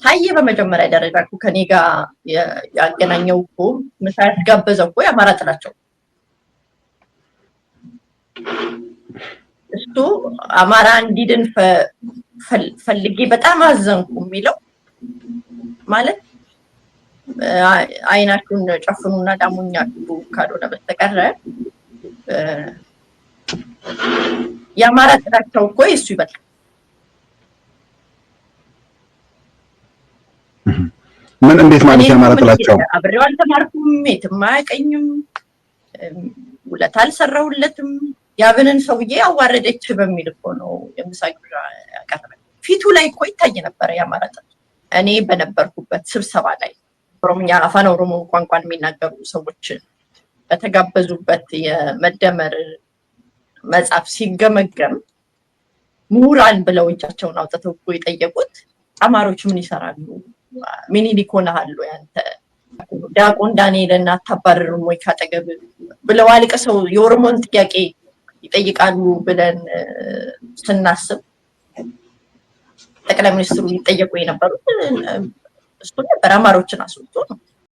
ታዬ በመጀመሪያ ደረጃ እኮ ከኔ ጋር ያገናኘው እኮ ምሳ ያስጋበዘው እኮ የአማራ ጥላቸው እሱ አማራ እንዲድን ፈልጌ በጣም አዘንኩ የሚለው ማለት አይናችሁን ጨፍኑና ዳሙኛ ካልሆነ በስተቀር የአማራ ጥላቸው እኮ እሱ ይበልጣል። ምን እንዴት ማለት የአማራ ጥላቸው? አብሬው አልተማርኩም፣ የትም አያውቀኝም፣ ውለታ አልሰራሁለትም። ያብንን ሰውዬ አዋረደች በሚል እኮ ነው የምሳ ግብዣ ያቀረበው። ፊቱ ላይ እኮ ይታይ ነበር የአማራ ጥላቸው። እኔ በነበርኩበት ስብሰባ ላይ ኦሮምኛ አፋን ኦሮሞ ቋንቋን የሚናገሩ ሰዎች በተጋበዙበት የመደመር መጽሐፍ ሲገመገም ምሁራን ብለው እጃቸውን አውጥተው እኮ የጠየቁት አማሮች ምን ይሰራሉ? ሚኒሊክ ሆነሃል ያንተ ዲያቆን ዳንኤልን አታባርሩም ወይ ካጠገብ ብለው አልቀሰው የኦሮሞን ጥያቄ ይጠይቃሉ ብለን ስናስብ ጠቅላይ ሚኒስትሩ ይጠየቁ የነበሩት እሱ ነበር። አማሮችን አስወጥቶ ነው